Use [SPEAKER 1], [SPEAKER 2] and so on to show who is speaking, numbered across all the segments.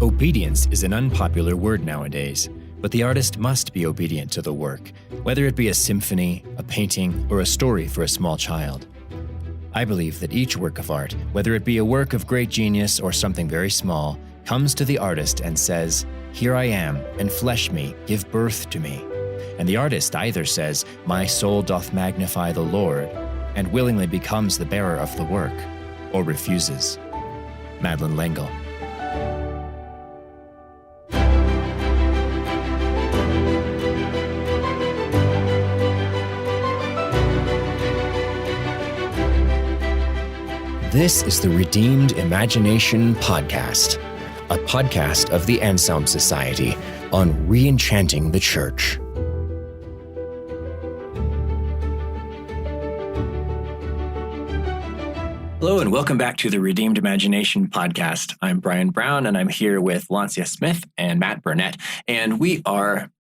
[SPEAKER 1] Obedience is an unpopular word nowadays, but the artist must be obedient to the work, whether it be a symphony, a painting, or a story for a small child. I believe that each work of art, whether it be a work of great genius or something very small, comes to the artist and says, "Here I am, enflesh me, give birth to me." And the artist either says, "My soul doth magnify the Lord," and willingly becomes the bearer of the work, or refuses. Madeleine L'Engle. This is the Redeemed Imagination Podcast, a podcast of the Anselm Society on re-enchanting the church. Hello and welcome back to the Redeemed Imagination Podcast. I'm Brian Brown and I'm here with Lancia Smith and Matt Burnett. And we are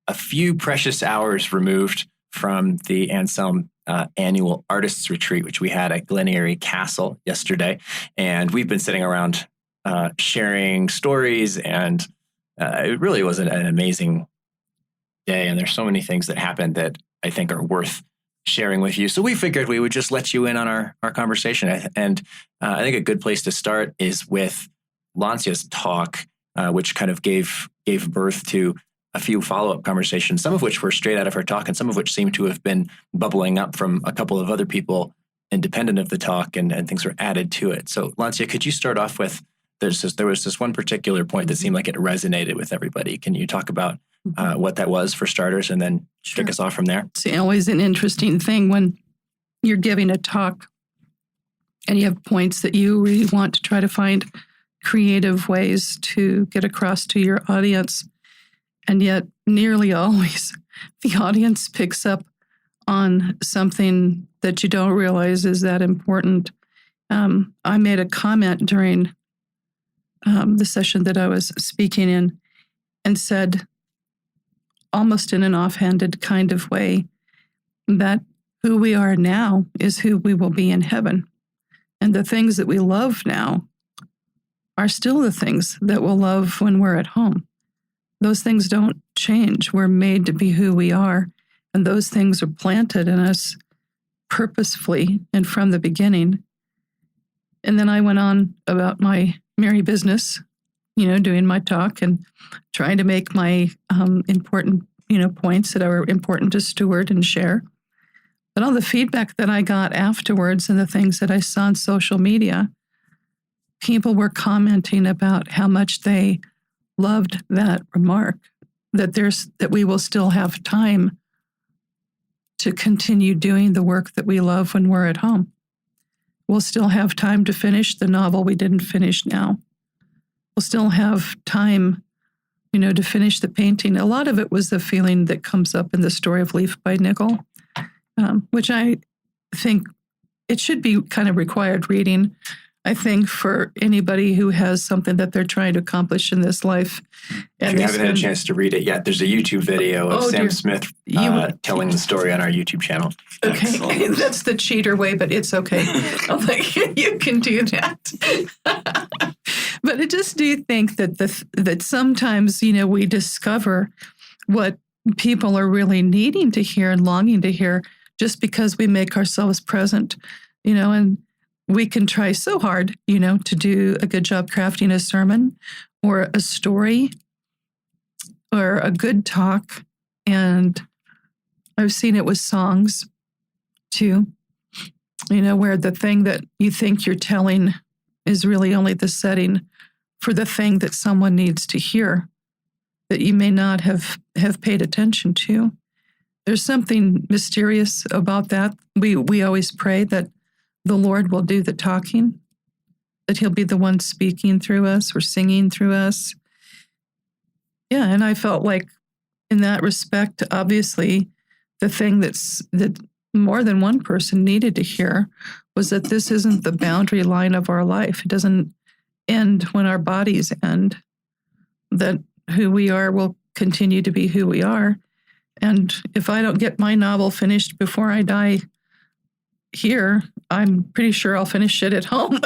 [SPEAKER 1] a few precious hours removed from the Anselm annual artists retreat, which we had at Glen Eyrie Castle yesterday. And we've been sitting around sharing stories, and it really was an amazing day. And there's so many things that happened that I think are worth sharing with you. So we figured we would just let you in on our conversation. And I think a good place to start is with Lancia's talk, which kind of gave birth to a few follow-up conversations, some of which were straight out of her talk and some of which seem to have been bubbling up from a couple of other people independent of the talk, and things were added to it. So Lancia, could you start off with, there was this one particular point that seemed like it resonated with everybody. Can you talk about what that was for starters, and then kick us off from there?
[SPEAKER 2] It's always an interesting thing when you're giving a talk and you have points that you really want to try to find creative ways to get across to your audience. And yet nearly always the audience picks up on something that you don't realize is that important. I made a comment during the session that I was speaking in and said, almost in an offhanded kind of way, that who we are now is who we will be in heaven. And the things that we love now are still the things that we'll love when we're at home. Those things don't change. We're made to be who we are, and those things are planted in us purposefully and from the beginning. And then I went on about my merry business, doing my talk and trying to make my important, points that are important to steward and share. But all the feedback that I got afterwards and the things that I saw on social media, people were commenting about how much they loved that remark, that we will still have time to continue doing the work that we love when we're at home. We'll still have time to finish the novel we didn't finish now. We'll still have time, to finish the painting. A lot of it was the feeling that comes up in the story of Leaf by Nickel, which I think it should be kind of required reading, I think, for anybody who has something that they're trying to accomplish in this life. And
[SPEAKER 1] if you haven't had a chance to read it yet, there's a YouTube video of Sam Smith telling the story on our YouTube channel.
[SPEAKER 2] Okay, excellent. That's the cheater way, but it's okay. I'm like, you can do that. But I just do think that sometimes, we discover what people are really needing to hear and longing to hear just because we make ourselves present, and we can try so hard, to do a good job crafting a sermon or a story or a good talk. And I've seen it with songs too, where the thing that you think you're telling is really only the setting for the thing that someone needs to hear that you may not have paid attention to. There's something mysterious about that. We always pray that the Lord will do the talking, that he'll be the one speaking through us or singing through us. Yeah, and I felt like in that respect, obviously, the thing that more than one person needed to hear was that this isn't the boundary line of our life. It doesn't end when our bodies end, that who we are will continue to be who we are. And if I don't get my novel finished before I die here, I'm pretty sure I'll finish it at home.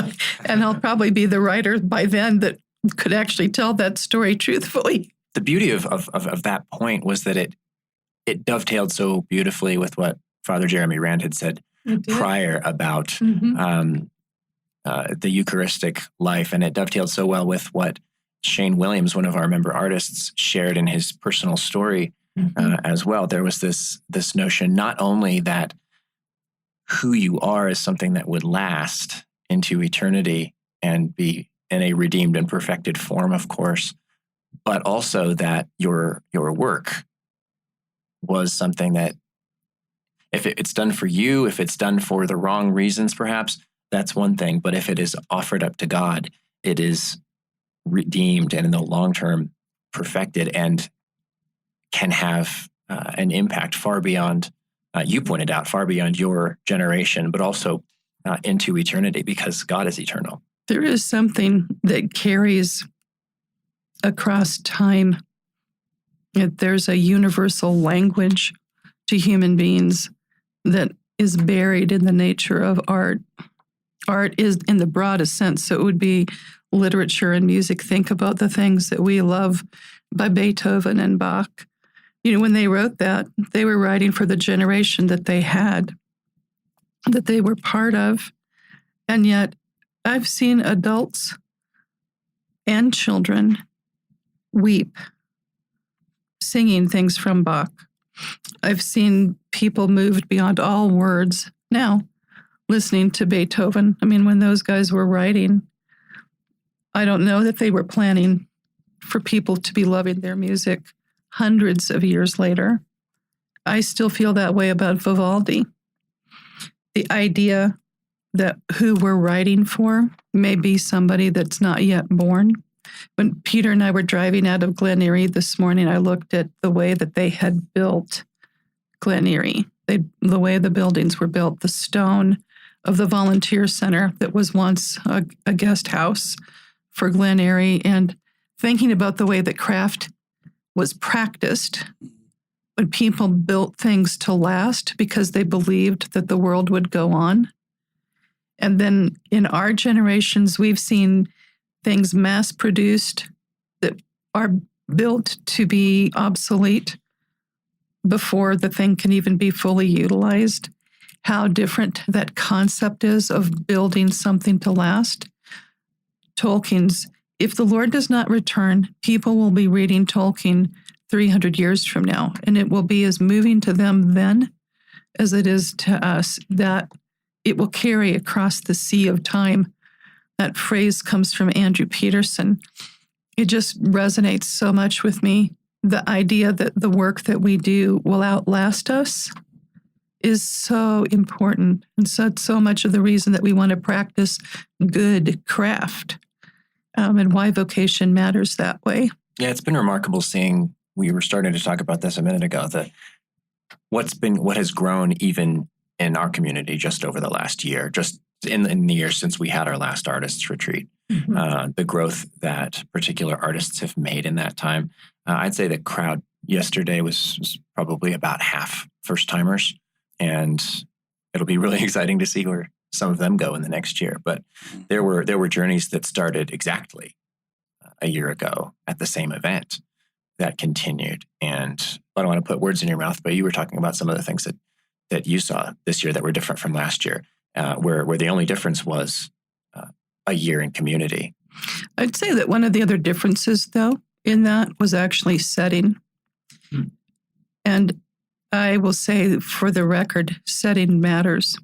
[SPEAKER 2] And I'll probably be the writer by then that could actually tell that story truthfully.
[SPEAKER 1] The beauty of that point was that it dovetailed so beautifully with what Father Jeremy Rand had said prior about
[SPEAKER 2] Mm-hmm.
[SPEAKER 1] The Eucharistic life, and it dovetailed so well with what Shane Williams, one of our member artists, shared in his personal story as well. There was this notion not only that who you are is something that would last into eternity and be in a redeemed and perfected form, of course, but also that your work was something that if it's done for you, if it's done for the wrong reasons, perhaps, that's one thing. But if it is offered up to God, it is redeemed and in the long term perfected and can have an impact far beyond, you pointed out, far beyond your generation, but also into eternity because God is eternal.
[SPEAKER 2] There is something that carries across time. There's a universal language to human beings that is buried in the nature of art. Art is in the broadest sense, so it would be literature and music. Think about the things that we love by Beethoven and Bach. You know, when they wrote that, they were writing for the generation that they had, that they were part of. And yet, I've seen adults and children weep singing things from Bach. I've seen people moved beyond all words now listening to Beethoven. I mean, when those guys were writing, I don't know that they were planning for people to be loving their music hundreds of years later. I still feel that way about Vivaldi. The idea that who we're writing for may be somebody that's not yet born. When Peter and I were driving out of Glen Erie this morning, I looked at the way that they had built Glen Erie, the way the buildings were built, the stone of the volunteer center that was once a guest house for Glen Erie, and thinking about the way that craft was practiced when people built things to last because they believed that the world would go on. And then in our generations, we've seen things mass-produced that are built to be obsolete before the thing can even be fully utilized. How different that concept is of building something to last. Tolkien's, if the Lord does not return, people will be reading Tolkien 300 years from now, and it will be as moving to them then as it is to us, that it will carry across the sea of time. That phrase comes from Andrew Peterson. It just resonates so much with me. The idea that the work that we do will outlast us is so important. And so much of the reason that we want to practice good craft and why vocation matters that way.
[SPEAKER 1] Yeah, it's been remarkable seeing, we were starting to talk about this a minute ago, that what has grown even in our community just over the last year, just in the year since we had our last artists retreat, the growth that particular artists have made in that time. I'd say the crowd yesterday was probably about half first-timers, and it'll be really exciting to see where some of them go in the next year. But there were journeys that started exactly a year ago at the same event that continued. And I don't want to put words in your mouth, but you were talking about some of the things that you saw this year that were different from last year, where the only difference was a year in community.
[SPEAKER 2] I'd say that one of the other differences, though, in that was actually setting. And I will say, for the record, setting matters.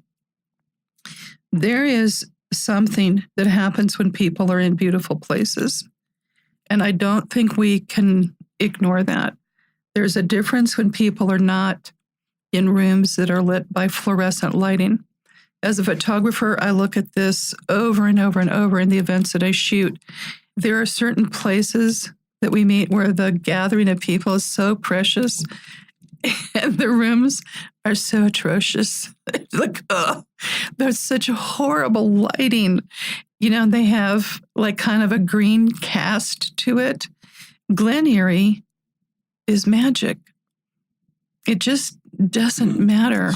[SPEAKER 2] There is something that happens when people are in beautiful places. And I don't think we can ignore that. There's a difference when people are not in rooms that are lit by fluorescent lighting. As a photographer, I look at this over and over and over in the events that I shoot. There are certain places that we meet where the gathering of people is so precious and the rooms are so atrocious. Like, there's such horrible lighting. You know, they have like kind of a green cast to it. Glen Erie is magic. It just doesn't matter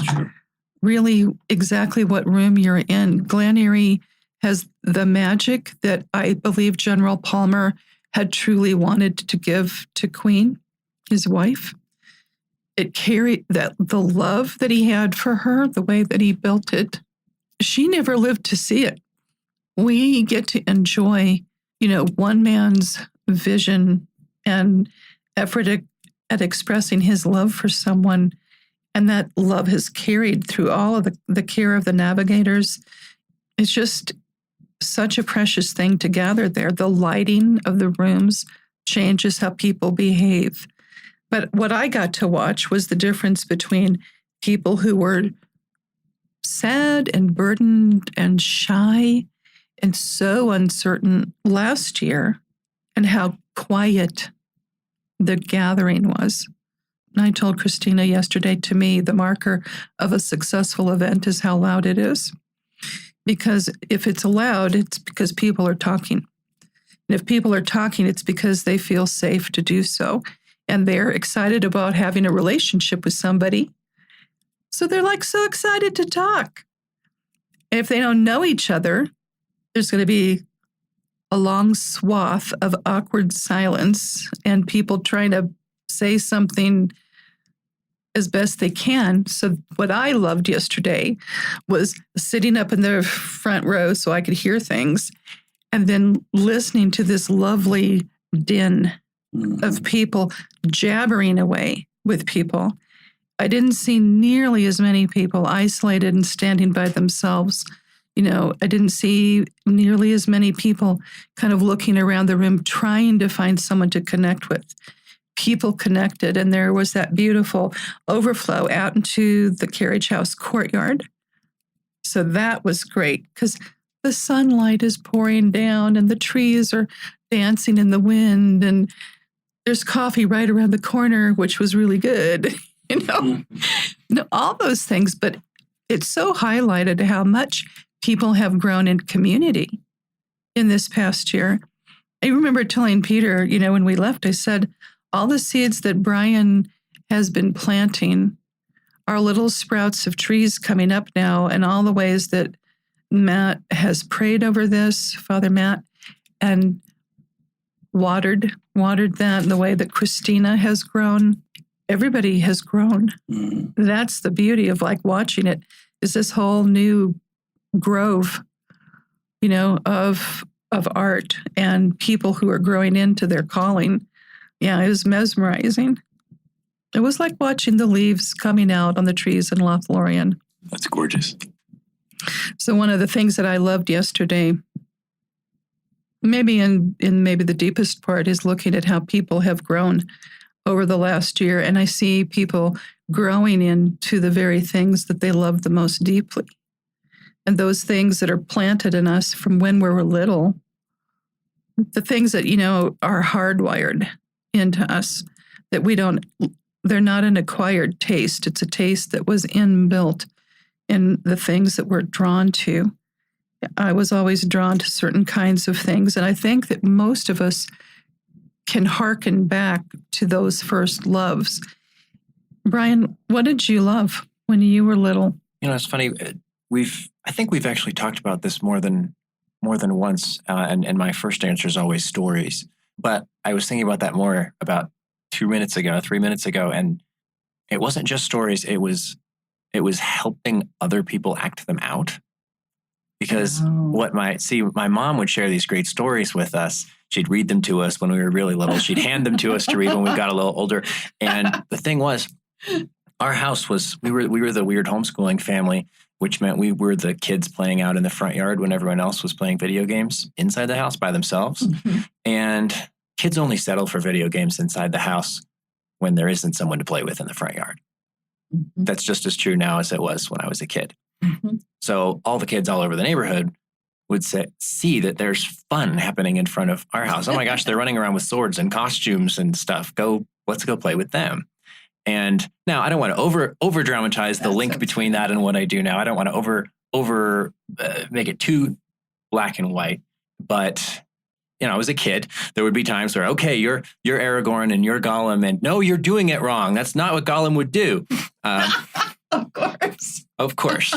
[SPEAKER 2] really exactly what room you're in. Glen Erie has the magic that I believe General Palmer had truly wanted to give to Queen, his wife. It carried that the love that he had for her, the way that he built it. She never lived to see it. We get to enjoy, one man's vision and effort at expressing his love for someone. And that love has carried through all of the care of the navigators. It's just such a precious thing to gather there. The lighting of the rooms changes how people behave. But what I got to watch was the difference between people who were sad and burdened and shy and so uncertain last year, and how quiet the gathering was. And I told Christina yesterday, to me, the marker of a successful event is how loud it is. Because if it's loud, it's because people are talking. And if people are talking, it's because they feel safe to do so. And they're excited about having a relationship with somebody. So they're so excited to talk. And if they don't know each other, there's going to be a long swath of awkward silence and people trying to say something as best they can. So what I loved yesterday was sitting up in the front row so I could hear things, and then listening to this lovely din of people jabbering away with people. I didn't see nearly as many people isolated and standing by themselves. I didn't see nearly as many people kind of looking around the room trying to find someone to connect with. People connected, and there was that beautiful overflow out into the carriage house courtyard. So that was great because the sunlight is pouring down and the trees are dancing in the wind, and there's coffee right around the corner, which was really good. All those things. But it's so highlighted how much people have grown in community in this past year. I remember telling Peter, when we left, I said, all the seeds that Brian has been planting are little sprouts of trees coming up now, and all the ways that Matt has prayed over this, Father Matt, and watered that in the way that Christina has grown. Everybody has grown. Mm-hmm. That's the beauty of watching it, is this whole new grove, of art and people who are growing into their calling. Yeah, it was mesmerizing. It was like watching the leaves coming out on the trees in Lothlorien.
[SPEAKER 1] That's gorgeous.
[SPEAKER 2] So one of the things that I loved yesterday, maybe in maybe the deepest part, is looking at how people have grown over the last year. And I see people growing into the very things that they love the most deeply. And those things that are planted in us from when we were little, the things that, are hardwired into us, that they're not an acquired taste. It's a taste that was inbuilt in the things that we're drawn to. I was always drawn to certain kinds of things. And I think that most of us can hearken back to those first loves. Brian, what did you love when you were little?
[SPEAKER 1] It's funny. I think we've actually talked about this more than once. And my first answer is always stories. But I was thinking about that more about 3 minutes ago. And it wasn't just stories. It was helping other people act them out. Because my mom would share these great stories with us. She'd read them to us when we were really little. She'd hand them to us to read when we got a little older. And the thing was, our house was, we were the weird homeschooling family, which meant we were the kids playing out in the front yard when everyone else was playing video games inside the house by themselves. Mm-hmm. And kids only settle for video games inside the house when there isn't someone to play with in the front yard. Mm-hmm. That's just as true now as it was when I was a kid. Mm-hmm. So all the kids all over the neighborhood would see that there's fun happening in front of our house. Oh my gosh, they're running around with swords and costumes and stuff. Let's go play with them. And now I don't want to over dramatize the link between that and what I do now. I don't want to over make it too black and white. But I was a kid. There would be times where, okay, you're Aragorn and you're Gollum, and no, you're doing it wrong. That's not what Gollum would do.
[SPEAKER 2] Of course.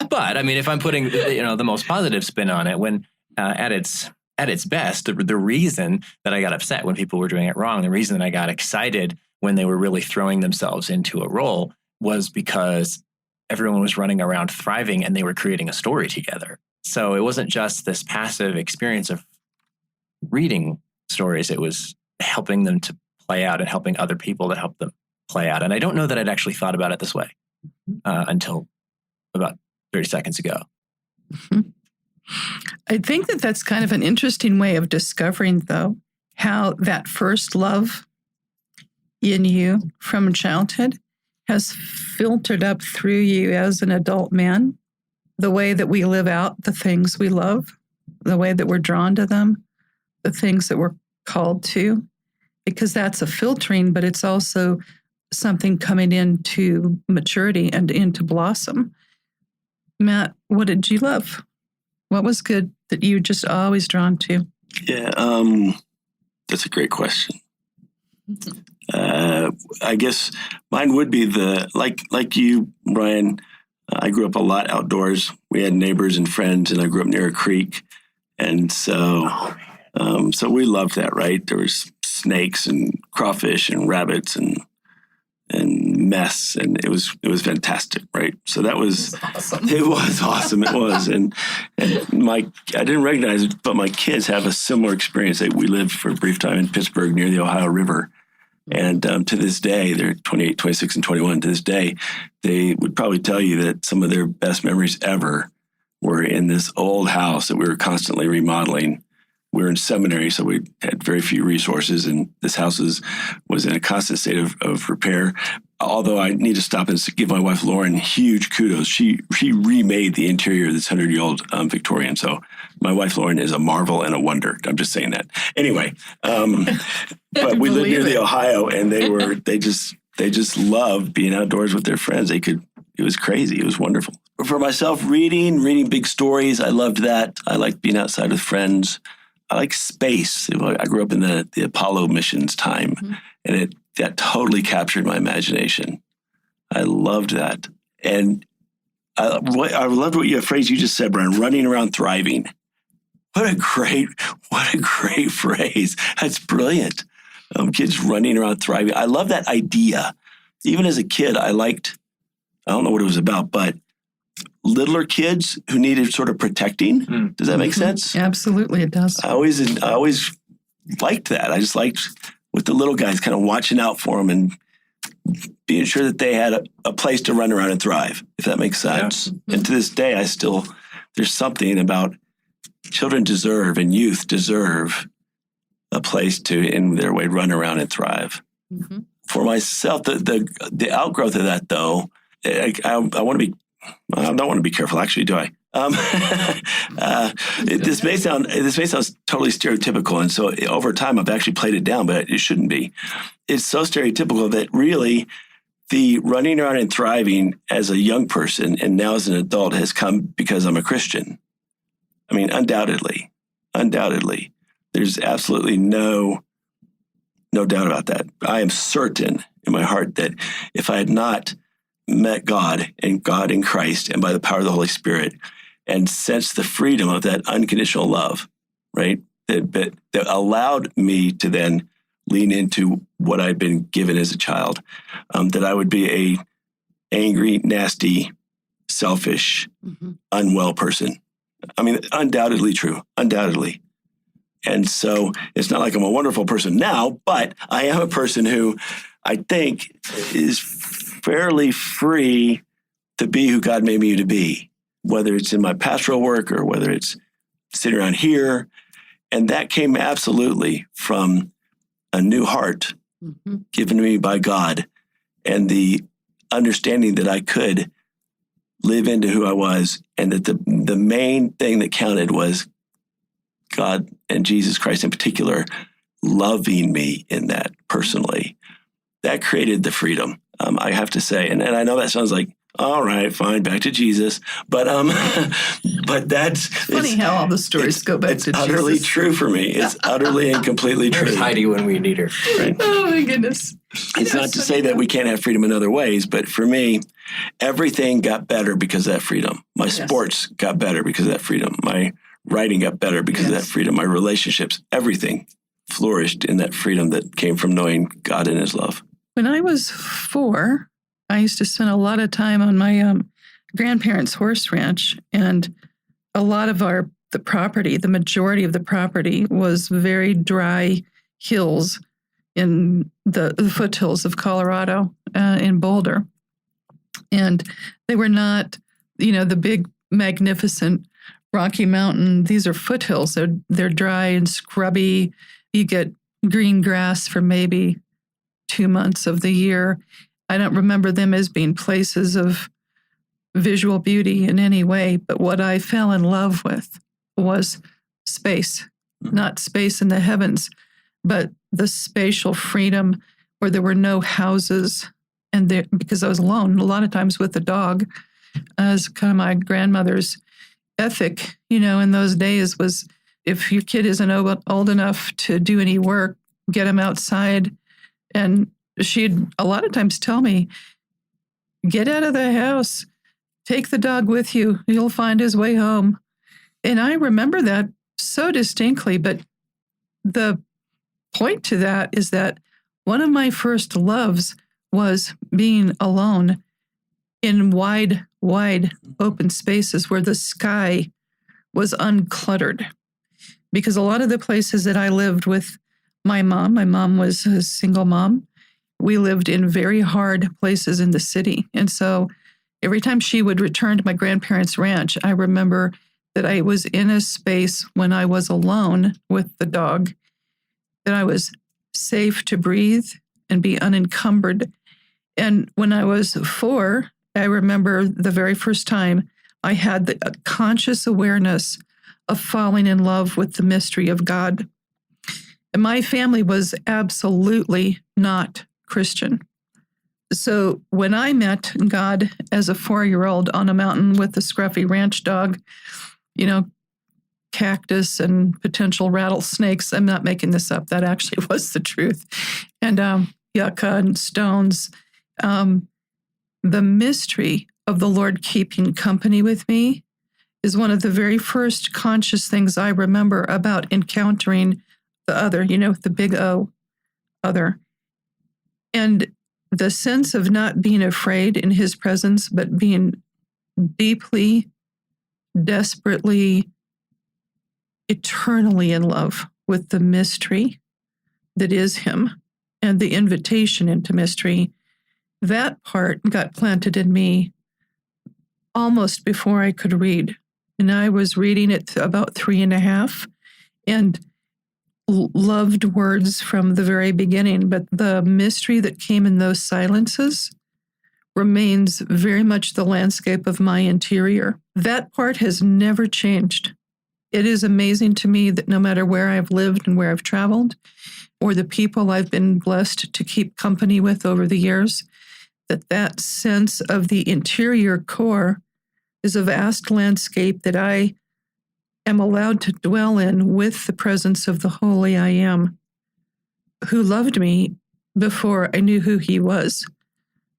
[SPEAKER 1] But But I mean, if I'm putting the most positive spin on it, when at its best, the reason that I got upset when people were doing it wrong, the reason that I got excited when they were really throwing themselves into a role was because everyone was running around thriving and they were creating a story together. So it wasn't just this passive experience of reading stories. It was helping them to play out and helping other people to help them play out. And I don't know that I'd actually thought about it this way until about 30 seconds ago.
[SPEAKER 2] Mm-hmm. I think that that's kind of an interesting way of discovering, though, how that first love in you from childhood has filtered up through you as an adult man, the way that we live out the things we love, the way that we're drawn to them, the things that we're called to, because that's a filtering, but it's also something coming into maturity and into blossom. Matt, what did you love? What was good that you just always drawn to?
[SPEAKER 3] Yeah, that's a great question. I guess mine would be like you, Brian. I grew up a lot outdoors. We had neighbors and friends, and I grew up near a creek, and so we loved that. Right, there was snakes and crawfish and rabbits and mess, and it was fantastic, right? So that was awesome. It was awesome. It was, and I didn't recognize it, but my kids have a similar experience. We lived for a brief time in Pittsburgh near the Ohio River, and to this day, they're 28, 26, and 21. To this day, they would probably tell you that some of their best memories ever were in this old house that we were constantly remodeling. We were in seminary, so we had very few resources, and this house was in a constant state of repair. Although I need to stop and give my wife, Lauren, huge kudos. She remade the interior of this 100-year-old Victorian. So my wife, Lauren, is a marvel and a wonder. I'm just saying that. Anyway, but we lived near the Ohio, and they just loved being outdoors with their friends. It was crazy. It was wonderful. For myself, reading big stories, I loved that. I liked being outside with friends. I like space. I grew up in the Apollo missions time, and that totally captured my imagination. I loved that. And I loved what phrase you just said, Brian, running around thriving. What a great phrase. That's brilliant. Kids running around thriving. I love that idea. Even as a kid, I don't know what it was about, but littler kids who needed sort of protecting. Does that make sense?
[SPEAKER 2] Absolutely, it does.
[SPEAKER 3] I always liked that. I just liked with the little guys kind of watching out for them and being sure that they had a place to run around and thrive, if that makes sense. Yeah. And to this day, there's something about children deserve and youth deserve a place to, in their way, run around and thrive. Mm-hmm. For myself, the outgrowth of that, though, I want to be, I don't want to be careful, actually, do I? This may sound totally stereotypical, and so over time I've actually played it down, but it shouldn't be. It's so stereotypical that really the running around and thriving as a young person and now as an adult has come because I'm a Christian. I mean, undoubtedly. There's absolutely no doubt about that. I am certain in my heart that if I had not met God in Christ and by the power of the Holy Spirit and sensed the freedom of that unconditional love, right? That allowed me to then lean into what I'd been given as a child, that I would be a angry, nasty, selfish, unwell person. I mean, undoubtedly true, undoubtedly. And so it's not like I'm a wonderful person now, but I am a person who I think is fairly free to be who God made me to be, whether it's in my pastoral work or whether it's sitting around here. And that came absolutely from a new heart given to me by God and the understanding that I could live into who I was, and that the main thing that counted was God and Jesus Christ in particular loving me in that personally. That created the freedom, I have to say. And I know that sounds like, all right, fine, back to Jesus. But that's
[SPEAKER 2] funny how all the stories go back to Jesus. It's
[SPEAKER 3] utterly true for me. It's utterly and completely true.
[SPEAKER 1] There's Heidi when we need her.
[SPEAKER 3] Right?
[SPEAKER 2] Oh my goodness.
[SPEAKER 3] It's not to say that we can't have freedom in other ways, but for me, Everything got better because of that freedom. My sports got better because of that freedom. My writing got better because of that freedom. My relationships, everything flourished in that freedom that came from knowing God and his love.
[SPEAKER 2] When I was 4, I used to spend a lot of time on my grandparents' horse ranch, and a lot of the property, the majority of the property, was very dry hills in the foothills of Colorado, in Boulder. And they were not, the big, magnificent Rocky Mountain. These are foothills. They're dry and scrubby. You get green grass for maybe 2 months of the year. I don't remember them as being places of visual beauty in any way, but what I fell in love with was space, not space in the heavens, but the spatial freedom where there were no houses. And because I was alone, a lot of times with the dog, as kind of my grandmother's ethic, in those days was, if your kid isn't old enough to do any work, get him outside. And she'd a lot of times tell me, get out of the house, take the dog with you, he'll find his way home. And I remember that so distinctly, but the point to that is that one of my first loves was being alone in wide open spaces where the sky was uncluttered. Because a lot of the places that I lived with my mom was a single mom. We lived in very hard places in the city. And so every time she would return to my grandparents' ranch, I remember that I was in a space when I was alone with the dog, that I was safe to breathe and be unencumbered. And when I was 4, I remember the very first time I had the conscious awareness of falling in love with the mystery of God. And my family was absolutely not Christian. So when I met God as a 4-year-old on a mountain with a scruffy ranch dog, cactus and potential rattlesnakes, I'm not making this up, that actually was the truth, and yucca and stones, the mystery of the Lord keeping company with me is one of the very first conscious things I remember about encountering the other, the big O, other. And the sense of not being afraid in his presence, but being deeply, desperately, eternally in love with the mystery that is him and the invitation into mystery, that part got planted in me almost before I could read. And I was reading it about 3.5 and loved words from the very beginning. But the mystery that came in those silences remains very much the landscape of my interior. That part has never changed. It is amazing to me that no matter where I've lived and where I've traveled, or the people I've been blessed to keep company with over the years, that sense of the interior core is a vast landscape that I am allowed to dwell in with the presence of the Holy I Am, who loved me before I knew who he was,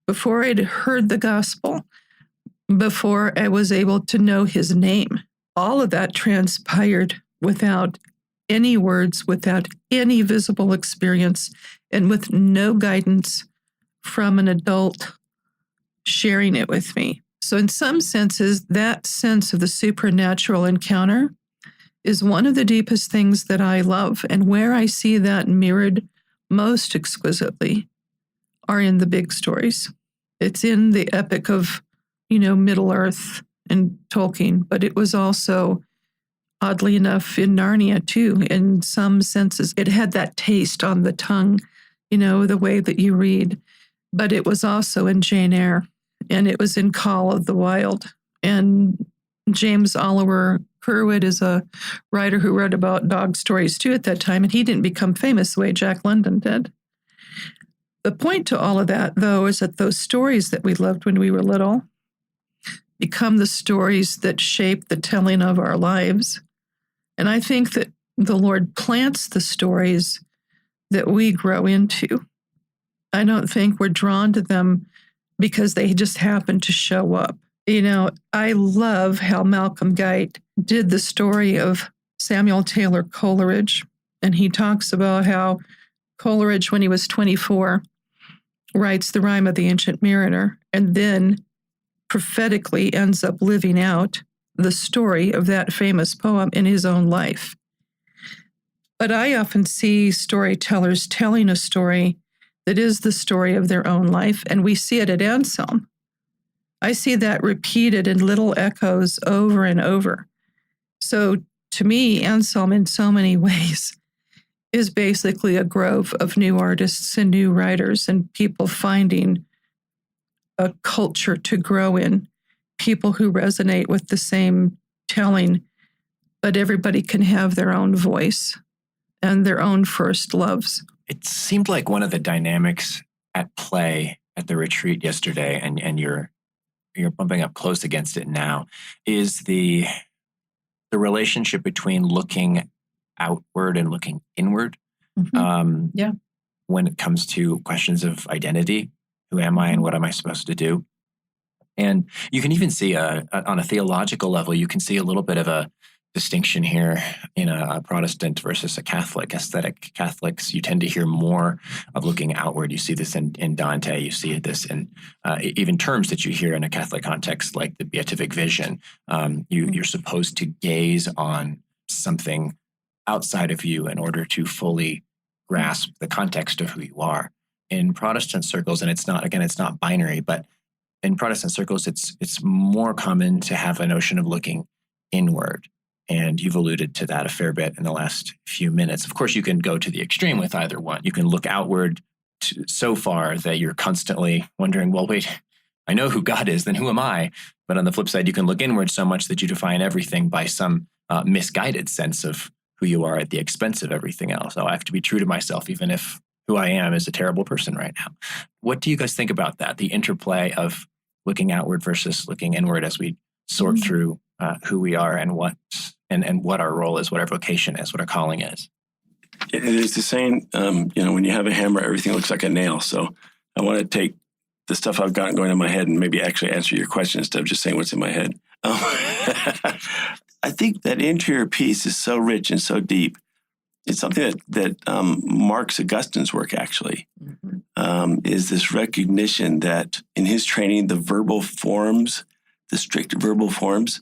[SPEAKER 2] before I'd heard the gospel, before I was able to know his name. All of that transpired without any words, without any visible experience, and with no guidance from an adult sharing it with me. So in some senses, that sense of the supernatural encounter is one of the deepest things that I love. And where I see that mirrored most exquisitely are in the big stories. It's in the epic of, Middle-earth and Tolkien, but it was also, oddly enough, in Narnia too, in some senses. It had that taste on the tongue, the way that you read. But it was also in Jane Eyre, and it was in Call of the Wild. And James Oliver Curwood is a writer who wrote about dog stories too at that time, and he didn't become famous the way Jack London did. The point to all of that, though, is that those stories that we loved when we were little become the stories that shape the telling of our lives. And I think that the Lord plants the stories that we grow into. I don't think we're drawn to them because they just happened to show up. You know, I love how Malcolm Guite did the story of Samuel Taylor Coleridge. And he talks about how Coleridge, when he was 24, writes the Rime of the Ancient Mariner, and then prophetically ends up living out the story of that famous poem in his own life. But I often see storytellers telling a story that is the story of their own life, and we see it at Anselm. I see that repeated in little echoes over and over. So to me, Anselm in so many ways is basically a grove of new artists and new writers and people finding a culture to grow in, people who resonate with the same telling, but everybody can have their own voice and their own first loves.
[SPEAKER 1] It seemed like one of the dynamics at play at the retreat yesterday, and you're bumping up close against it now, is the relationship between looking outward and looking inward.
[SPEAKER 2] Mm-hmm.
[SPEAKER 1] When it comes to questions of identity, who am I and what am I supposed to do? And you can even see on a theological level, you can see a little bit of a distinction here in a Protestant versus a Catholic. Aesthetic Catholics, you tend to hear more of looking outward. You see this in Dante. You see this in even terms that you hear in a Catholic context, like the beatific vision. You're supposed to gaze on something outside of you in order to fully grasp the context of who you are. In Protestant circles, and it's not binary, but in Protestant circles, it's more common to have a notion of looking inward. And you've alluded to that a fair bit in the last few minutes. Of course, you can go to the extreme with either one. You can look outward so far that you're constantly wondering, well, wait, I know who God is, then who am I? But on the flip side, you can look inward so much that you define everything by some misguided sense of who you are at the expense of everything else. Oh, I have to be true to myself, even if who I am is a terrible person right now. What do you guys think about that? The interplay of looking outward versus looking inward as we sort through who we are and what our role is, what our vocation is, what our calling is.
[SPEAKER 3] It is the saying, when you have a hammer, everything looks like a nail. So I want to take the stuff I've got going in my head and maybe actually answer your question instead of just saying what's in my head. I think that interior peace is so rich and so deep. It's something that marks Augustine's work, actually, is this recognition that in his training, the verbal forms, the strict verbal forms,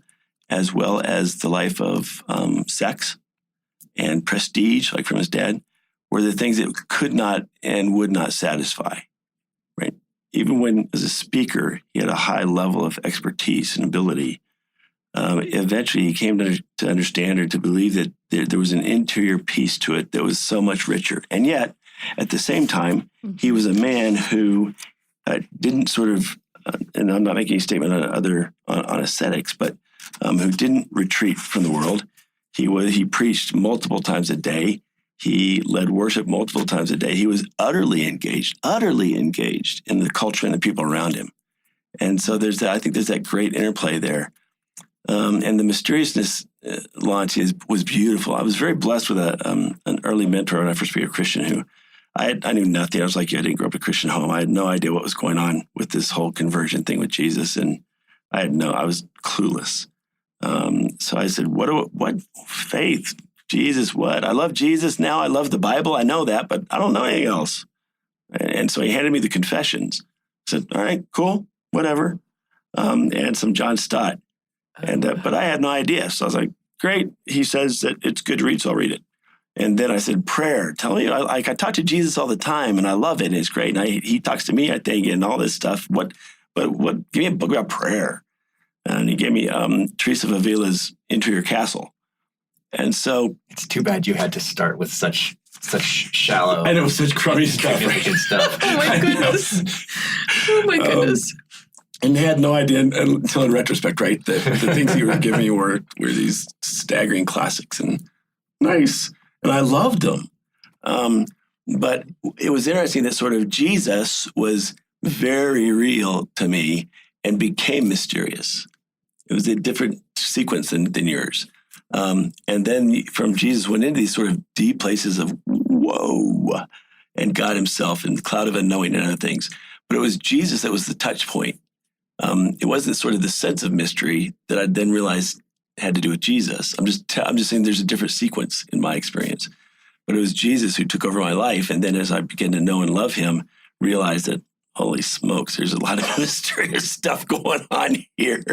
[SPEAKER 3] as well as the life of sex and prestige, like from his dad, were the things that could not and would not satisfy, right? Even when, as a speaker, he had a high level of expertise and ability, eventually he came to understand or to believe that there was an interior peace to it that was so much richer. And yet, at the same time, he was a man who didn't sort of, and I'm not making a statement on ascetics, but who didn't retreat from the world. He preached multiple times a day. He led worship multiple times a day. He was utterly engaged in the culture and the people around him. And so I think there's that great interplay there. And the mysteriousness launch was beautiful. I was very blessed with an early mentor when I first became a Christian who I knew nothing. I was like, I didn't grow up in a Christian home. I had no idea what was going on with this whole conversion thing with Jesus. And I was clueless. So I said, what faith? Jesus, what? I love Jesus now. I love the Bible. I know that, but I don't know anything else. And so he handed me the Confessions. I said, all right, cool, whatever. And some John Stott. But I had no idea. So I was like, great. He says that it's good to read, so I'll read it. And then I said, prayer. Tell me, I talk to Jesus all the time, and I love it. And it's great. And he talks to me, I think, and all this stuff. Give me a book about prayer. And he gave me Teresa of Avila's Interior Castle. And so
[SPEAKER 1] it's too bad you had to start with such shallow.
[SPEAKER 3] I know, such crummy stuff.
[SPEAKER 1] stuff.
[SPEAKER 2] Oh my goodness. Oh my goodness.
[SPEAKER 3] And they had no idea until in retrospect, right? The things you were giving me were these staggering classics and nice. And I loved them. But it was interesting that sort of Jesus was very real to me and became mysterious. It was a different sequence than yours. And then from Jesus went into these sort of deep places of whoa, and God himself and the cloud of unknowing and other things. But it was Jesus that was the touch point. It wasn't sort of the sense of mystery that I then realized had to do with Jesus. I'm just saying there's a different sequence in my experience. But it was Jesus who took over my life. And then as I began to know and love him, realized that, holy smokes, there's a lot of mysterious stuff going on here.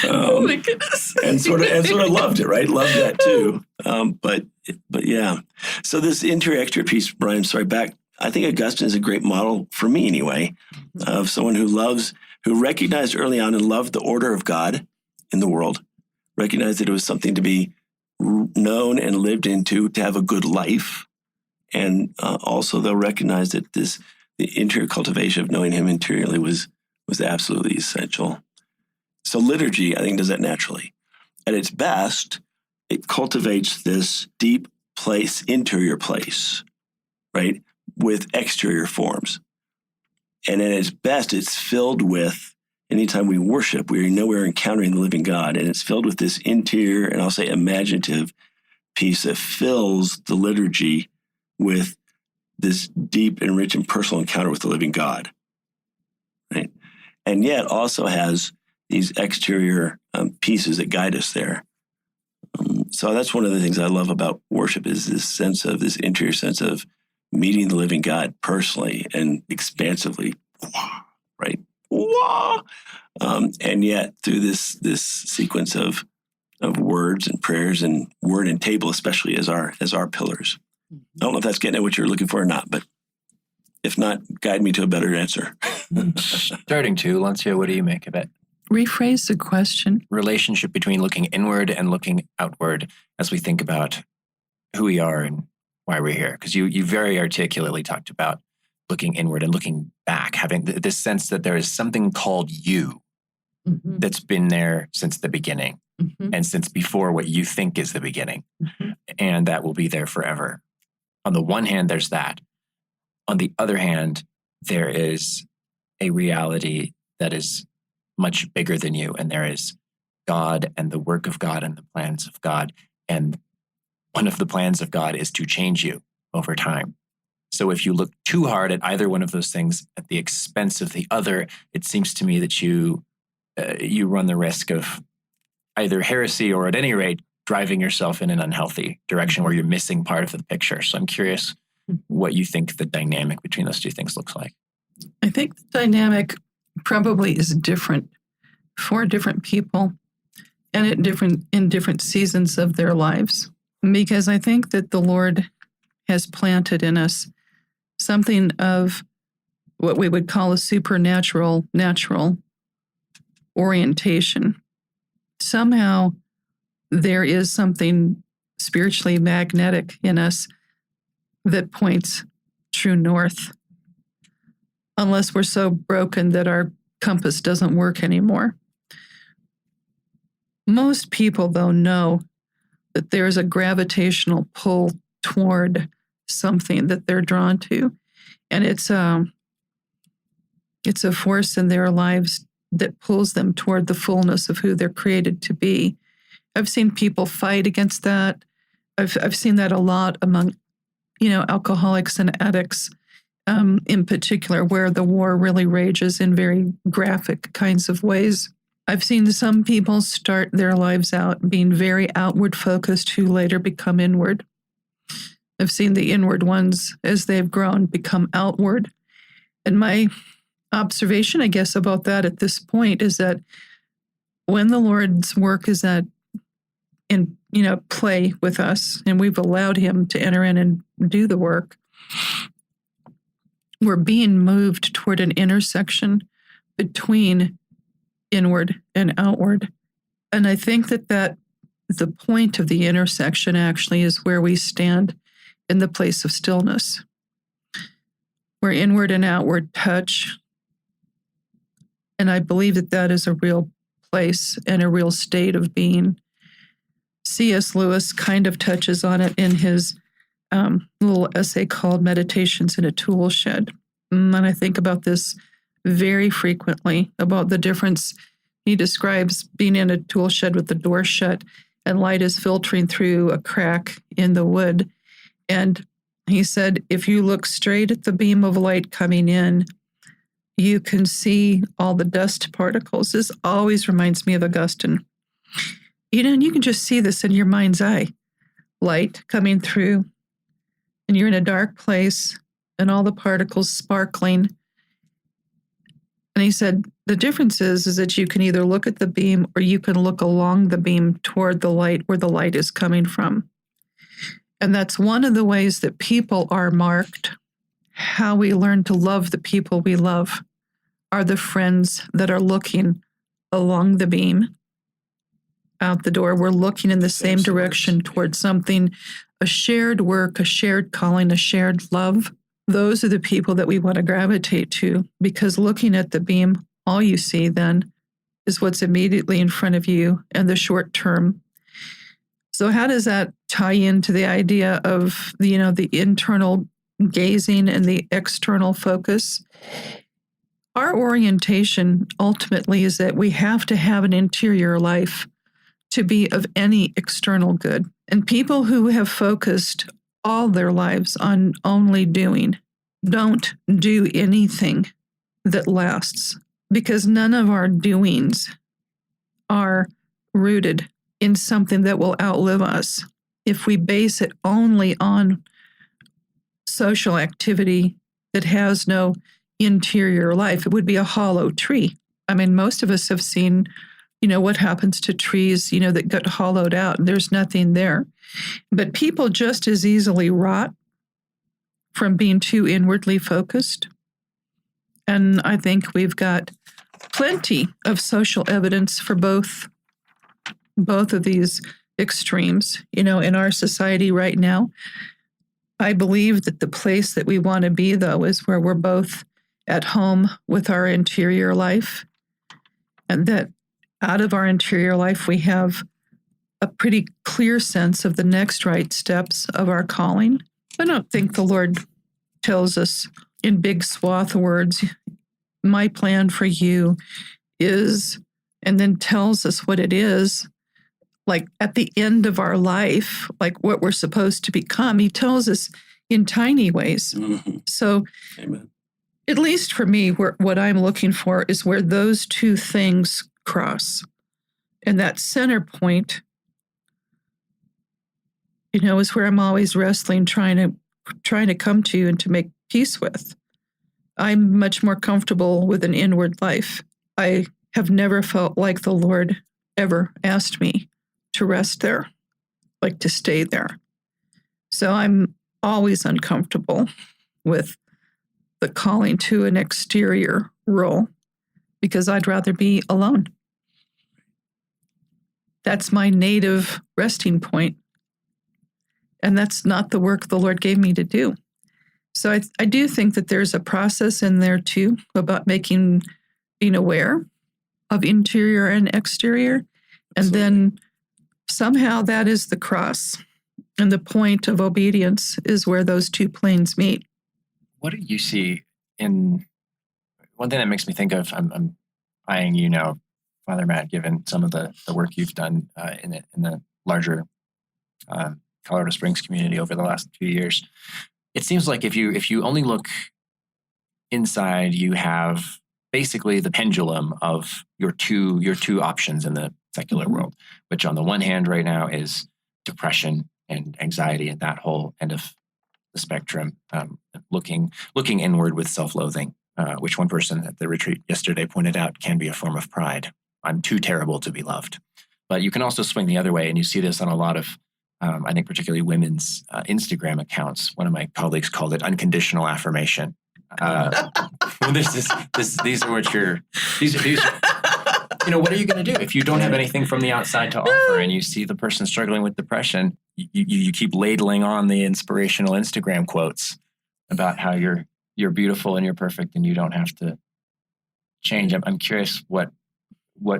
[SPEAKER 2] Oh my goodness.
[SPEAKER 3] and sort of loved it, right? Loved that too. But yeah. So this interior-exterior piece, Brian, I think Augustine is a great model for me anyway, of someone who recognized early on and loved the order of God in the world, recognized that it was something to be known and lived into, to have a good life. And also they'll recognize that the interior cultivation of knowing him interiorly was absolutely essential. So liturgy, I think, does that naturally. At its best, it cultivates this deep place, interior place, right, with exterior forms. And at its best, it's filled with, anytime we worship, we know we're encountering the living God, and it's filled with this interior, and I'll say imaginative piece that fills the liturgy with this deep and rich and personal encounter with the living God, right? And yet also has these exterior pieces that guide us there. So that's one of the things I love about worship, is this interior sense of meeting the living God personally and expansively, right? And yet through this sequence of words and prayers and word and table, especially as our pillars. I don't know if that's getting at what you're looking for or not, but if not, guide me to a better answer.
[SPEAKER 1] Starting to. Lancia, what do you make of it?
[SPEAKER 2] Rephrase the question.
[SPEAKER 1] Relationship between looking inward and looking outward as we think about who we are and why we're here. Because you very articulately talked about looking inward and looking back, having this sense that there is something called you that's been there since the beginning and since before what you think is the beginning. And that will be there forever. On the one hand, there's that. On the other hand, there is a reality that is much bigger than you. And there is God and the work of God and the plans of God. And one of the plans of God is to change you over time. So if you look too hard at either one of those things at the expense of the other, it seems to me that you run the risk of either heresy or, at any rate, driving yourself in an unhealthy direction where you're missing part of the picture. So I'm curious what you think the dynamic between those two things looks like.
[SPEAKER 2] I think the dynamic probably is different for different people and in different seasons of their lives. Because I think that the Lord has planted in us something of what we would call a supernatural, natural orientation. Somehow there is something spiritually magnetic in us that points true north, unless we're so broken that our compass doesn't work anymore. Most people, though, know that there's a gravitational pull toward something that they're drawn to. And it's a force in their lives that pulls them toward the fullness of who they're created to be. I've seen people fight against that. I've seen that a lot among, alcoholics and addicts in particular, where the war really rages in very graphic kinds of ways. I've seen some people start their lives out being very outward focused who later become inward. I've seen the inward ones, as they've grown, become outward. And my observation, I guess, about that at this point is that when the Lord's work is in play with us, and we've allowed him to enter in and do the work, we're being moved toward an intersection between inward and outward. And I think that the point of the intersection actually is where we stand in the place of stillness, where inward and outward touch. And I believe that is a real place and a real state of being. C.S. Lewis kind of touches on it in his little essay called Meditations in a Tool Shed. And I think about this very frequently, about the difference. He describes being in a tool shed with the door shut and light is filtering through a crack in the wood. And He said, if you look straight at the beam of light coming in, you can see all the dust particles. This always reminds me of Augustine. And you can just see this in your mind's eye. Light coming through, and you're in a dark place, and all the particles sparkling. And he said, the difference is that you can either look at the beam or you can look along the beam toward the light where the light is coming from. And that's one of the ways that people are marked. How we learn to love the people we love are the friends that are looking along the beam out the door. We're looking in the same direction towards something, a shared work, a shared calling, a shared love. Those are the people that we want to gravitate to, because looking at the beam, all you see then is what's immediately in front of you and the short term. So how does that tie into the idea of, the internal gazing and the external focus? Our orientation ultimately is that we have to have an interior life to be of any external good. And people who have focused all their lives on only doing don't do anything that lasts, because none of our doings are rooted in something that will outlive us. If we base it only on social activity that has no interior life, it would be a hollow tree. I mean, most of us have seen, what happens to trees, that get hollowed out. There's nothing there. But people just as easily rot from being too inwardly focused. And I think we've got plenty of social evidence for both of these extremes, in our society right now. I believe that the place that we want to be, though, is where we're both at home with our interior life, and that out of our interior life, we have a pretty clear sense of the next right steps of our calling. I don't think the Lord tells us in big swath words, my plan for you is, and then tells us what it is, like at the end of our life, like what we're supposed to become. He tells us in tiny ways.
[SPEAKER 3] Mm-hmm.
[SPEAKER 2] So,
[SPEAKER 3] Amen.
[SPEAKER 2] At least for me, what I'm looking for is where those two things cross. And that center point, is where I'm always wrestling, trying to come to and to make peace with. I'm much more comfortable with an inward life. I have never felt like the Lord ever asked me to rest there, like to stay there. So I'm always uncomfortable with the calling to an exterior role, because I'd rather be alone. That's my native resting point. And that's not the work the Lord gave me to do. So I do think that there's a process in there too about being aware of interior and exterior. And then somehow that is the cross. And the point of obedience is where those two planes meet.
[SPEAKER 1] What do you see in one thing that makes me think of? I'm eyeing you now, Father Matt, given some of the work you've done in the larger Colorado Springs community over the last few years. It seems like if you only look inside, you have basically the pendulum of your two options in the secular world, which on the one hand right now is depression and anxiety at that whole end of the spectrum, looking inward with self-loathing, which one person at the retreat yesterday pointed out can be a form of pride. I'm too terrible to be loved. But you can also swing the other way, and you see this on a lot of, I think particularly women's Instagram accounts. One of my colleagues called it unconditional affirmation. These are what you're, what are you going to do if you don't have anything from the outside to offer and you see the person struggling with depression? You keep ladling on the inspirational Instagram quotes about how you're beautiful and you're perfect and you don't have to change. I'm curious what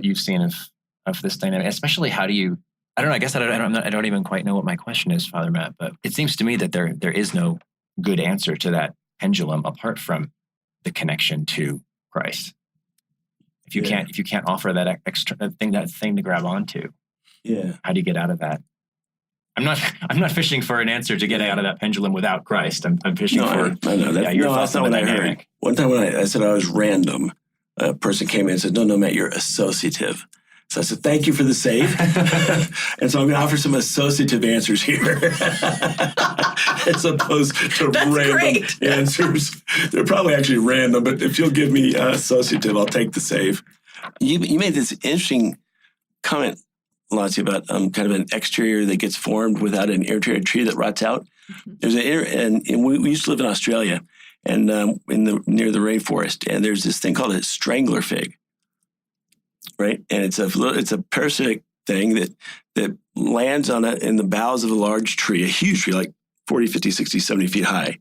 [SPEAKER 1] you've seen of this dynamic, especially how do you, I don't know, I guess I don't even quite know what my question is, Father Matt, but it seems to me that there is no good answer to that pendulum apart from the connection to Christ. If you can't offer that extra thing to grab onto, how do you get out of that? I'm not fishing for an answer to get out of that pendulum without Christ. I'm fishing for.
[SPEAKER 3] I know that.
[SPEAKER 1] Your
[SPEAKER 3] No,
[SPEAKER 1] thoughts
[SPEAKER 3] that's not
[SPEAKER 1] on
[SPEAKER 3] what
[SPEAKER 1] the
[SPEAKER 3] I heard.
[SPEAKER 1] dynamic.
[SPEAKER 3] One time when I said I was random, a person came in and said, "No, Matt, you're associative." So I said, "Thank you for the save." And so I'm going to offer some associative answers here, as opposed to random answers. They're probably actually random, but if you'll give me associative, I'll take the save. You made this interesting comment, Lancy, about kind of an exterior that gets formed without an interior tree that rots out. There's and we used to live in Australia, and near the rainforest, and there's this thing called a strangler fig, right? And it's a parasitic thing that lands in the boughs of a large tree, a huge tree, like 40, 50, 60, 70 feet high.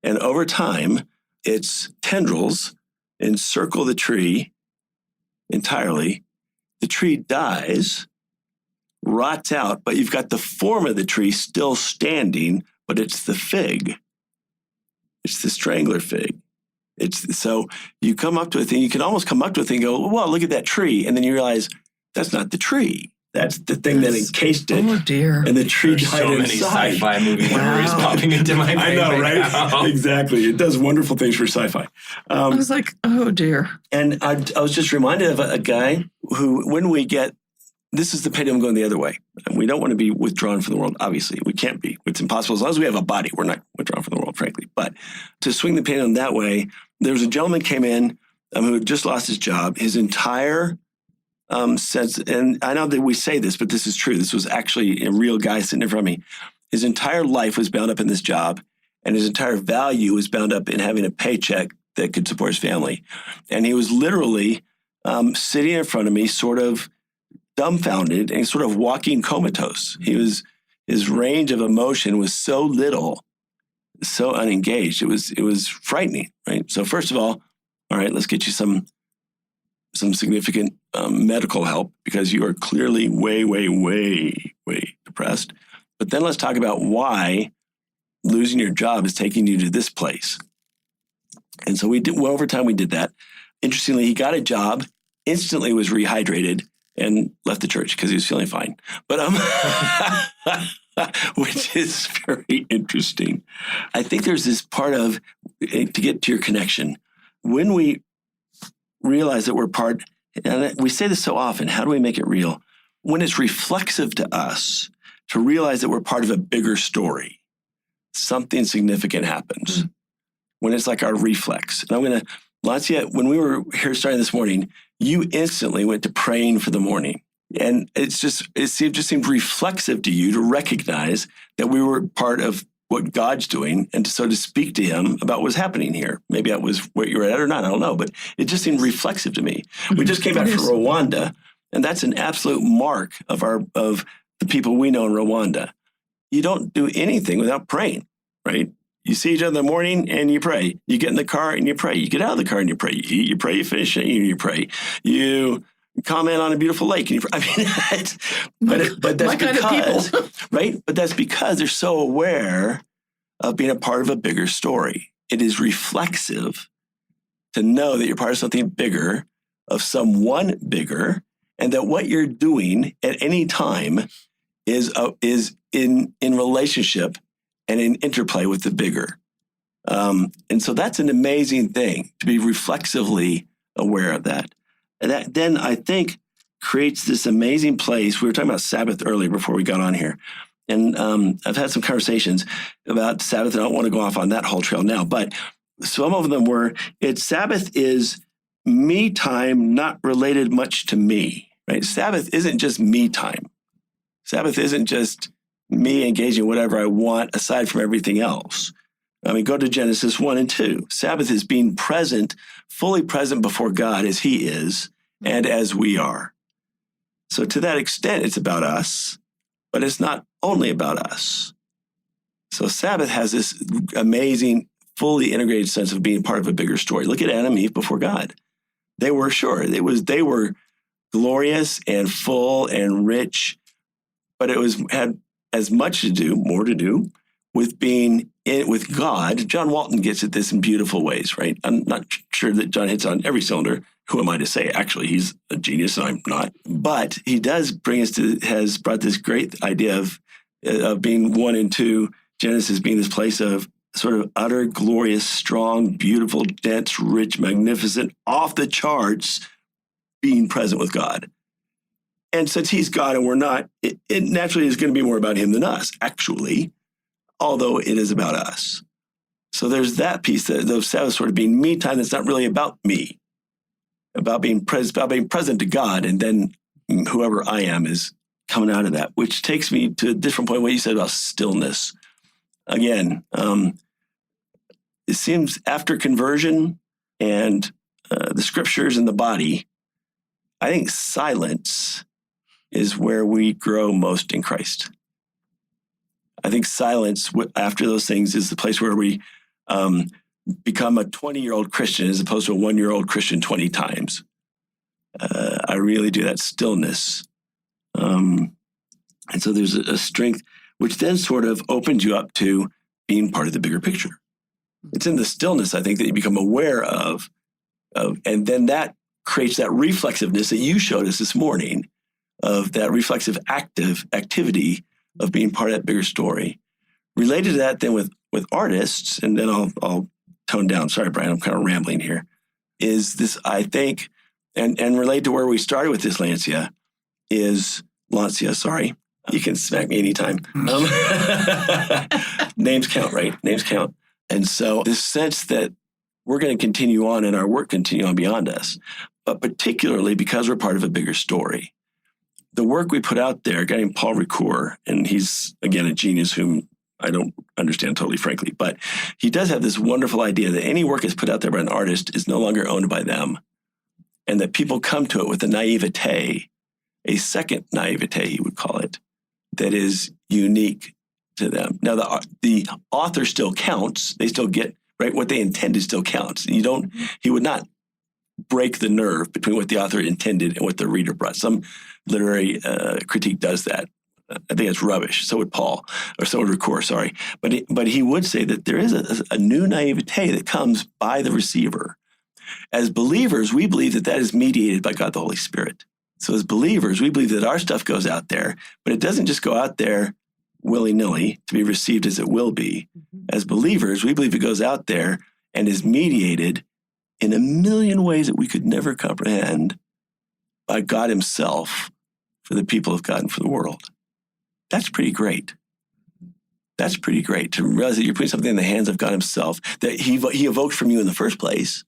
[SPEAKER 3] And over time, its tendrils encircle the tree entirely. The tree dies, rots out, but you've got the form of the tree still standing, but it's the fig. It's the strangler fig. So you come up to a thing, you can almost come up to a thing and go, well, look at that tree. And then you realize that's not the tree. That's the thing that encased it.
[SPEAKER 2] Oh, dear.
[SPEAKER 3] And the tree
[SPEAKER 1] There's
[SPEAKER 3] died
[SPEAKER 1] so many
[SPEAKER 3] inside.
[SPEAKER 1] sci-fi movie memories popping into my brain.
[SPEAKER 3] I know, right?
[SPEAKER 1] Now.
[SPEAKER 3] Exactly. It does wonderful things for sci-fi.
[SPEAKER 2] I was like, oh, dear.
[SPEAKER 3] And I was just reminded of a guy who, this is the pendulum going the other way. We don't want to be withdrawn from the world, obviously. We can't be. It's impossible. As long as we have a body, we're not withdrawn from the world, frankly. But to swing the pendulum that way, there was a gentleman came in who had just lost his job. His entire sense, and I know that we say this, but this is true. This was actually a real guy sitting in front of me. His entire life was bound up in this job, and his entire value was bound up in having a paycheck that could support his family. And he was literally sitting in front of me, sort of dumbfounded and sort of walking comatose. His range of emotion was so little, so unengaged. It was frightening, right? So first of all right, let's get you some significant medical help because you are clearly way, way, way, way depressed. But then let's talk about why losing your job is taking you to this place. And so over time we did that. Interestingly, he got a job, instantly was rehydrated, and left the church because he was feeling fine. But which is very interesting. I think there's this part of, to get to your connection, when we realize that we're part, and we say this so often, how do we make it real? When it's reflexive to us to realize that we're part of a bigger story, something significant happens. When it's like our reflex. And I'm going to, Lancia, when we were here starting this morning, you instantly went to praying for the morning. And it just seemed reflexive to you to recognize that we were part of what God's doing, and so to speak to him about what's happening here. Maybe that was where you were at or not, I don't know, but it just seemed reflexive to me. We just came back from Rwanda, and that's an absolute mark of the people we know in Rwanda. You don't do anything without praying, right? You see each other in the morning and you pray. You get in the car and you pray. You get out of the car and you pray. You eat, you pray, you finish it, you pray. You comment on a beautiful lake and you pray. I mean, but that's because, right? But that's because they're so aware of being a part of a bigger story. It is reflexive to know that you're part of something bigger, of someone bigger, and that what you're doing at any time is in relationship and in interplay with the bigger. And so that's an amazing thing, to be reflexively aware of that. And that then, I think, creates this amazing place. We were talking about Sabbath earlier before we got on here. And I've had some conversations about Sabbath, and I don't want to go off on that whole trail now. But some of them were, Sabbath is me time not related much to me, right? Sabbath isn't just me time. Sabbath isn't just me engaging whatever I want aside from everything else. I mean, go to Genesis 1 and 2. Sabbath is being present, fully present before God as he is and as we are. So to that extent, it's about us, but it's not only about us. So Sabbath has this amazing, fully integrated sense of being part of a bigger story. Look at Adam and Eve before God. They were they were glorious and full and rich, but had as much to do, more to do, with being with God. John Walton gets at this in beautiful ways, right? I'm not sure that John hits on every cylinder. Who am I to say? Actually, he's a genius and I'm not. But he does has brought this great idea of of being 1 and 2, Genesis being this place of sort of utter, glorious, strong, beautiful, dense, rich, magnificent, off the charts, being present with God. And since he's God and we're not, it naturally is going to be more about him than us, actually, although it is about us. So there's that piece, the Sabbath sort of being me time that's not really about me, about being present to God, and then whoever I am is coming out of that, which takes me to a different point, what you said about stillness. Again, it seems after conversion and the scriptures and the body, I think silence is where we grow most in Christ. I think silence after those things is the place where we become a 20-year-old Christian as opposed to a 1-year-old Christian 20 times. I really do that stillness. And so there's a strength which then sort of opens you up to being part of the bigger picture. It's in the stillness, I think, that you become aware of, and then that creates that reflexiveness that you showed us this morning, of that reflexive activity of being part of that bigger story. Related to that then with artists, and then I'll tone down. Sorry, Brian, I'm kind of rambling here. Is this, I think, and related to where we started with this, Lancia, sorry. You can smack me anytime. Names count, right? Names count. And so this sense that we're going to continue on and our work continue on beyond us, but particularly because we're part of a bigger story. The work we put out there, a guy named Paul Ricoeur, and he's, again, a genius whom I don't understand totally, frankly, but he does have this wonderful idea that any work that's put out there by an artist is no longer owned by them, and that people come to it with a naivete, a second naivete, he would call it, that is unique to them. Now, the author still counts. They still get, right, what they intended still counts. He would not break the nerve between what the author intended and what the reader brought. Some literary critique does that. I think it's rubbish. So would Paul, or so would Ricoeur, sorry. But he would say that there is a new naivete that comes by the receiver. As believers, we believe that is mediated by God the Holy Spirit. So as believers, we believe that our stuff goes out there, but it doesn't just go out there willy-nilly to be received as it will be. As believers, we believe it goes out there and is mediated in a million ways that we could never comprehend by God himself for the people of God and for the world. That's pretty great. That's pretty great to realize that you're putting something in the hands of God himself that he evoked from you in the first place,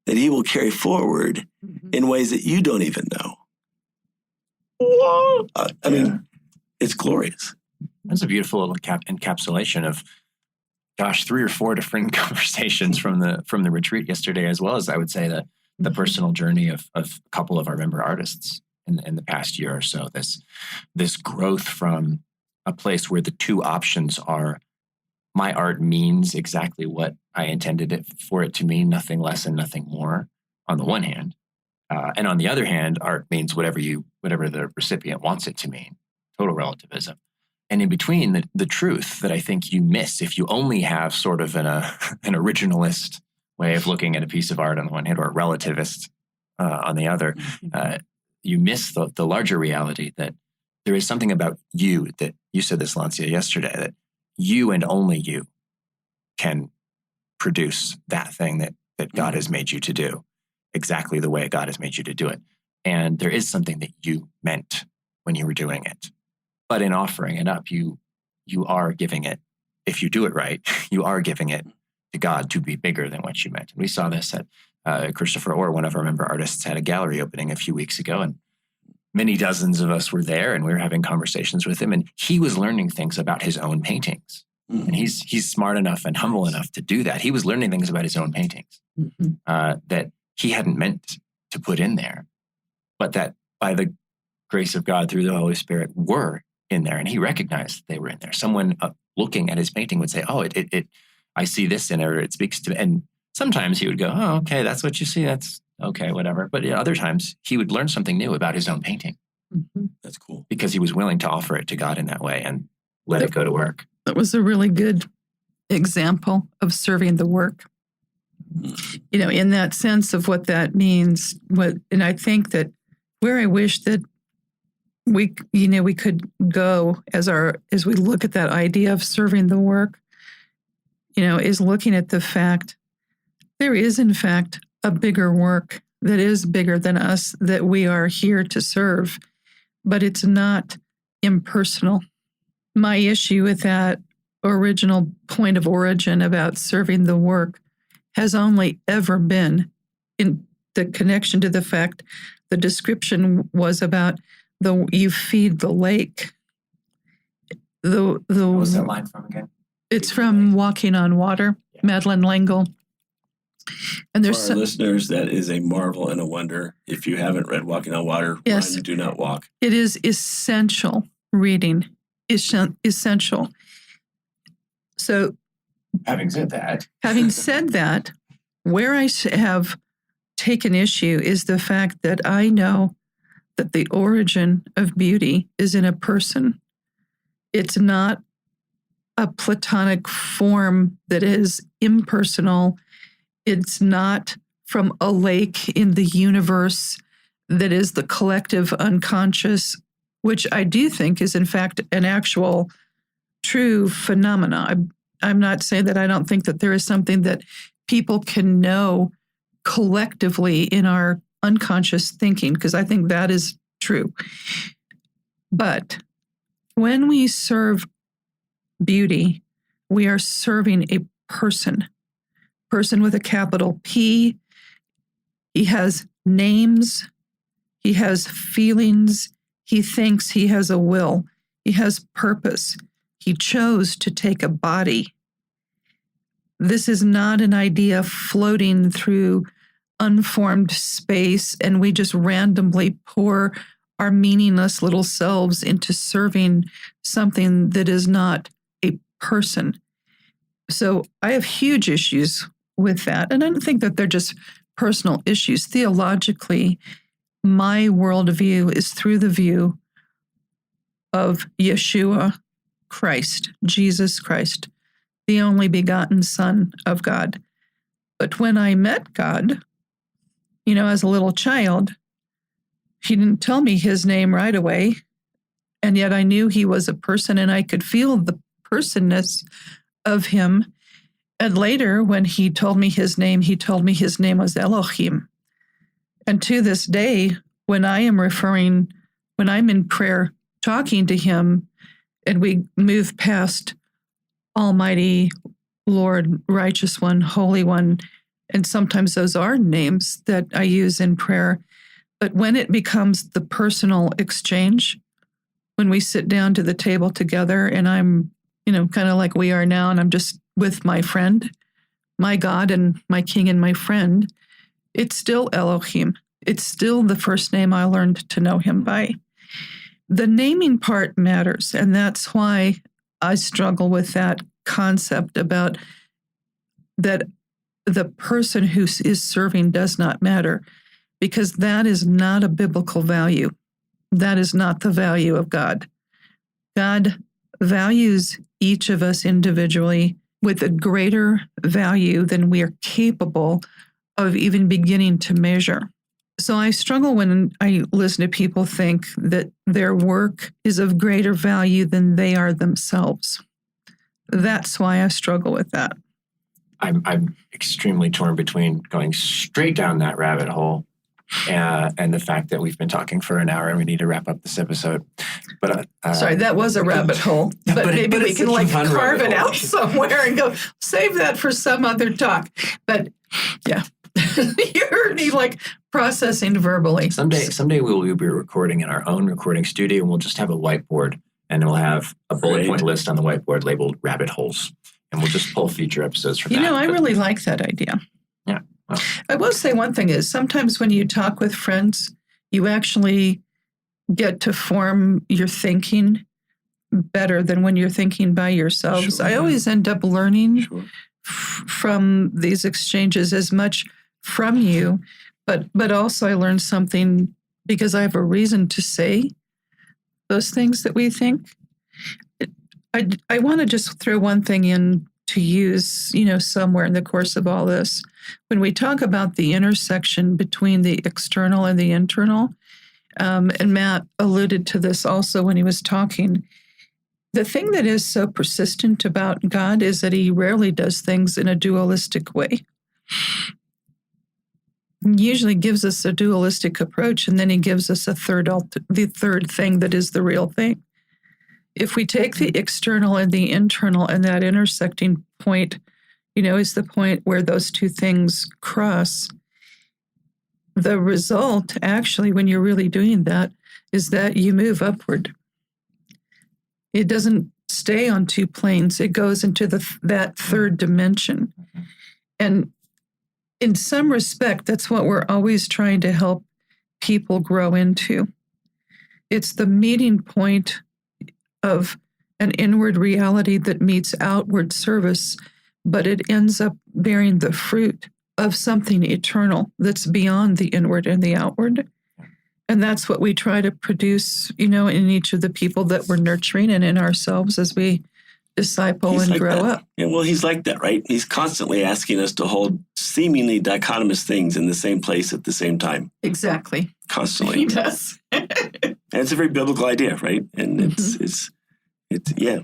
[SPEAKER 3] that he will carry forward in ways that you don't even know. I mean, it's glorious.
[SPEAKER 1] That's a beautiful little encapsulation of, 3 or 4 different conversations from the retreat yesterday, as well as I would say the personal journey of a couple of our member artists in the past year or so. This growth from a place where the two options are, my art means exactly what I intended it for it to mean, nothing less and nothing more, on the one hand. And on the other hand, art means whatever the recipient wants it to mean, total relativism. And in between, the truth that I think you miss if you only have sort of an originalist way of looking at a piece of art on the one hand, or a relativist on the other, you miss the larger reality that there is something about you, that you said this, Lancia, yesterday, that you and only you can produce that thing that God has made you to do, exactly the way God has made you to do it. And there is something that you meant when you were doing it. But in offering it up, you are giving it, if you do it right, you are giving it to God to be bigger than what you meant. We saw this at Christopher Orr, one of our member artists, had a gallery opening a few weeks ago, and many dozens of us were there, and we were having conversations with him, and he was learning things about his own paintings. And he's smart enough and humble enough to do that. He was learning things about his own paintings that he hadn't meant to put in there, but that by the grace of God through the Holy Spirit were in there, and he recognized they were in there. Someone looking at his painting would say, "Oh, I see this in it, or it speaks to me." And sometimes he would go, "Oh, okay, that's what you see. That's okay, whatever." But other times he would learn something new about his own painting.
[SPEAKER 3] That's cool, because
[SPEAKER 1] he was willing to offer it to God in that way and let it go to work.
[SPEAKER 2] That was a really good example of serving the work. In that sense of what that means. And I think that where I wish that we could go as we look at that idea of serving the work, is looking at the fact there is in fact a bigger work that is bigger than us that we are here to serve, but it's not impersonal. My issue with that original point of origin about serving the work has only ever been in the connection to the fact the description was about you feed the lake.
[SPEAKER 1] What was that line from again?
[SPEAKER 2] It's from Walking on Water, yeah. Madeleine L'Engle. And there's
[SPEAKER 3] for our listeners, that is a marvel and a wonder. If you haven't read Walking on Water,
[SPEAKER 2] yes,
[SPEAKER 3] do not walk.
[SPEAKER 2] It is essential reading. Essential. So,
[SPEAKER 1] having said that, where I have taken issue is the fact that I know that the origin of beauty is in a person. It's not a platonic form that is impersonal. It's not from a lake in the universe that is the collective unconscious, which I do think is in fact an actual true phenomena. I'm not saying that I don't think that there is something that people can know collectively in our unconscious thinking, because I think that is true. But when we serve beauty, we are serving a person with a capital P. He has names. He has feelings. He thinks. He has a will. He has purpose. He chose to take a body. This is not an idea floating through unformed space and we just randomly pour our meaningless little selves into serving something that is not a person. So I have huge issues with that. And I don't think that they're just personal issues. Theologically, my worldview is through the view of Yeshua Christ, Jesus Christ, the only begotten Son of God. But when I met God, as a little child, he didn't tell me his name right away. And yet I knew he was a person and I could feel the personness of him. And later, when he told me his name was Elohim. And to this day, when I'm in prayer talking to him, and we move past Almighty, Lord, Righteous One, Holy One, and sometimes those are names that I use in prayer. But when it becomes the personal exchange, when we sit down to the table together and I'm, kind of like we are now, and I'm just with my friend, my God and my King and my friend, it's still Elohim. It's still the first name I learned to know him by. The naming part matters, and that's why I struggle with that concept about that the person who is serving does not matter, because that is not a biblical value. That is not the value of God. God values each of us individually with a greater value than we are capable of even beginning to measure. So I struggle when I listen to people think that their work is of greater value than they are themselves. That's why I struggle with that. I'm extremely torn between going straight down that rabbit hole and the fact that we've been talking for an hour and we need to wrap up this episode. But
[SPEAKER 2] sorry, that was a rabbit hole. But maybe we can carve it out somewhere and go save that for some other talk. But yeah, you heard me processing verbally.
[SPEAKER 1] Someday we will be recording in our own recording studio, and we'll just have a whiteboard, and we'll have a bullet point list on the whiteboard labeled rabbit holes. And we'll just pull future episodes from that.
[SPEAKER 2] I really like that idea.
[SPEAKER 1] Yeah. Well,
[SPEAKER 2] I will say one thing is sometimes when you talk with friends, you actually get to form your thinking better than when you're thinking by yourselves. Sure. I always end up learning from these exchanges as much from you, but also I learn something because I have a reason to say those things that we think. I want to just throw one thing in to use, somewhere in the course of all this. When we talk about the intersection between the external and the internal, And Matt alluded to this also when he was talking. The thing that is so persistent about God is that he rarely does things in a dualistic way. He usually gives us a dualistic approach, and then he gives us the third thing that is the real thing. If we take the external and the internal, and that intersecting point, is the point where those two things cross, the result, actually, when you're really doing that, is that you move upward. It doesn't stay on two planes. It goes into that third dimension. And in some respect, that's what we're always trying to help people grow into. It's the meeting point of an inward reality that meets outward service, but it ends up bearing the fruit of something eternal that's beyond the inward and the outward. And that's what we try to produce, in each of the people that we're nurturing and in ourselves as we disciple and grow up.
[SPEAKER 3] Yeah, well, he's like that, right? He's constantly asking us to hold seemingly dichotomous things in the same place at the same time.
[SPEAKER 2] Exactly.
[SPEAKER 3] Constantly.
[SPEAKER 2] He does.
[SPEAKER 3] And it's a very biblical idea, right? And it's yeah.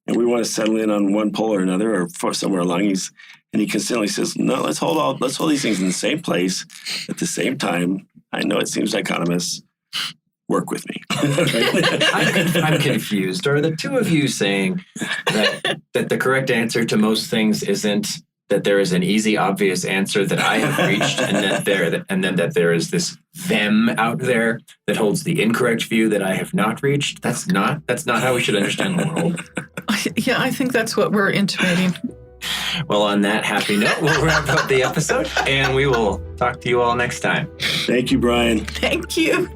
[SPEAKER 3] And we want to settle in on one pole or another or for somewhere along. And he consistently says, no, let's hold these things in the same place at the same time. I know it seems dichotomous. Work with me.
[SPEAKER 1] I'm confused. Are the two of you saying that the correct answer to most things isn't that there is an easy, obvious answer that I have reached, and then that there is this them out there that holds the incorrect view that I have not reached? That's not how we should understand the world.
[SPEAKER 2] Yeah, I think that's what we're intimating.
[SPEAKER 1] Well, on that happy note, we'll wrap up the episode, and we will talk to you all next time.
[SPEAKER 3] Thank you, Brian.
[SPEAKER 2] Thank you.